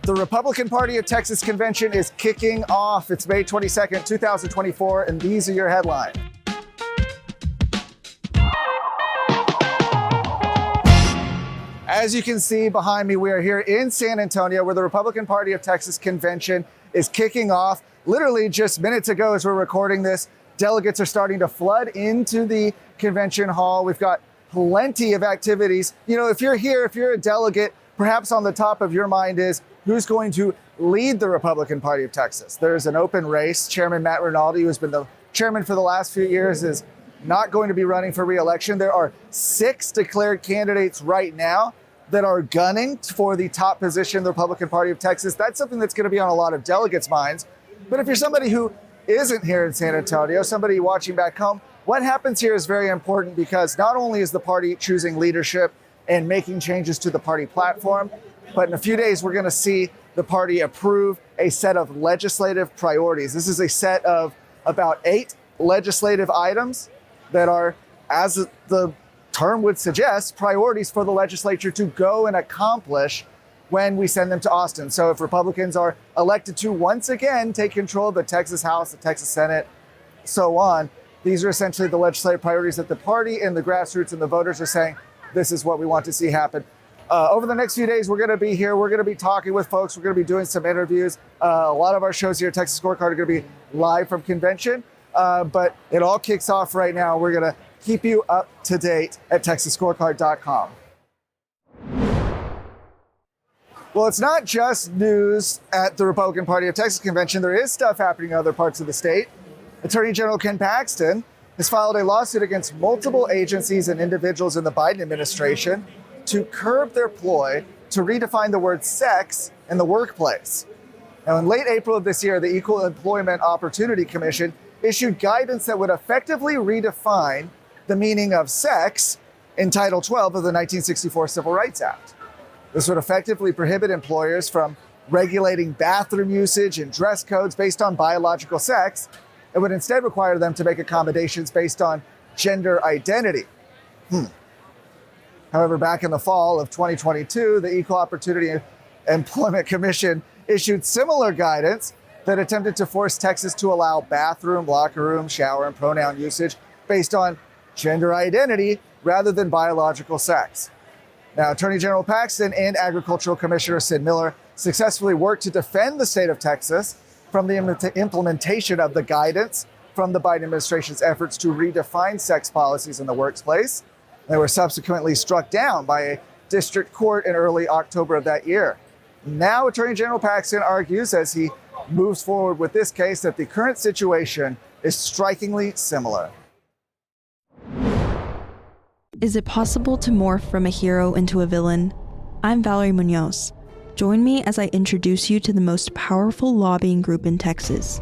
The Republican Party of Texas convention is kicking off. It's May 22nd, 2024, and these are your headlines. As you can see behind me, we are here in San Antonio where the Republican Party of Texas convention is kicking off. Literally just minutes ago as we're recording this, delegates are starting to flood into the convention hall. We've got plenty of activities. You know, if you're here, if you're a delegate, perhaps on the top of your mind is who's going to lead the Republican Party of Texas. There's an open race. Chairman Matt Rinaldi, who's been the chairman for the last few years, is not going to be running for re-election. There are 6 declared candidates right now that are gunning for the top position in the Republican Party of Texas. That's something that's going to be on a lot of delegates' minds. But if you're somebody who isn't here in San Antonio, somebody watching back home, what happens here is very important because not only is the party choosing leadership and making changes to the party platform, but in a few days, we're going to see the party approve a set of legislative priorities. This is a set of about 8 legislative items that are, as the term would suggest, priorities for the legislature to go and accomplish when we send them to Austin. So if Republicans are elected to once again take control of the Texas House, the Texas Senate, so on, these are essentially the legislative priorities that the party and the grassroots and the voters are saying, this is what we want to see happen. Over the next few days, we're going to be here. We're going to be talking with folks. We're going to be doing some interviews. A lot of our shows here at Texas Scorecard are going to be live from convention, but it all kicks off right now. We're going to keep you up to date at TexasScorecard.com. Well, it's not just news at the Republican Party of Texas convention. There is stuff happening in other parts of the state. Attorney General Ken Paxton has filed a lawsuit against multiple agencies and individuals in the Biden administration to curb their ploy to redefine the word sex in the workplace. Now, in late April of this year, the Equal Employment Opportunity Commission issued guidance that would effectively redefine the meaning of sex in Title 12 of the 1964 Civil Rights Act. This would effectively prohibit employers from regulating bathroom usage and dress codes based on biological sex. It would instead require them to make accommodations based on gender identity. However, back in the fall of 2022, the Equal Opportunity Employment Commission issued similar guidance that attempted to force Texas to allow bathroom, locker room, shower, and pronoun usage based on gender identity rather than biological sex. Now, Attorney General Paxton and Agricultural Commissioner Sid Miller successfully worked to defend the state of Texas from the implementation of the guidance from the Biden administration's efforts to redefine sex policies in the workplace. They were subsequently struck down by a district court in early October of that year. Now, Attorney General Paxton argues as he moves forward with this case that the current situation is strikingly similar. Is it possible to morph from a hero into a villain? I'm Valerie Munoz. Join me as I introduce you to the most powerful lobbying group in Texas.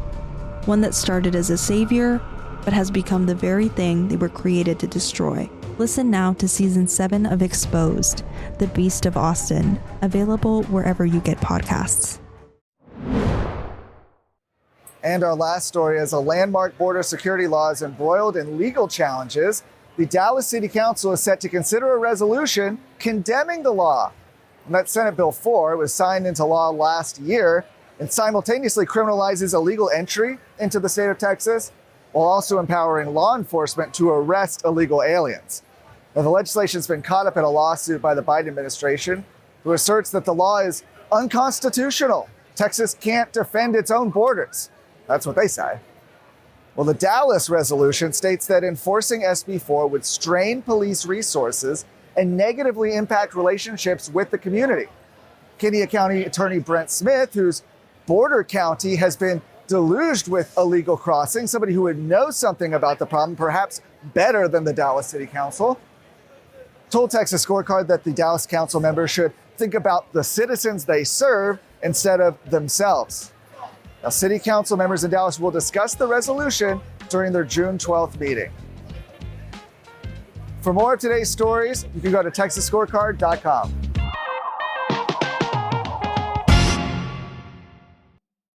One that started as a savior, but has become the very thing they were created to destroy. Listen now to Season 7 of Exposed, The Beast of Austin, available wherever you get podcasts. And our last story is a landmark border security law is embroiled in legal challenges. The Dallas City Council is set to consider a resolution condemning the law. And that Senate Bill 4 was signed into law last year and simultaneously criminalizes illegal entry into the state of Texas while also empowering law enforcement to arrest illegal aliens. Now, the legislation's been caught up in a lawsuit by the Biden administration, who asserts that the law is unconstitutional. Texas can't defend its own borders. That's what they say. Well, the Dallas resolution states that enforcing SB 4 would strain police resources and negatively impact relationships with the community. Kenya County Attorney Brent Smith, whose border county has been deluged with illegal crossing, somebody who would know something about the problem, perhaps better than the Dallas City Council, told Texas Scorecard that the Dallas Council members should think about the citizens they serve instead of themselves. Now, City Council members in Dallas will discuss the resolution during their June 12th meeting. For more of today's stories, you can go to TexasScorecard.com.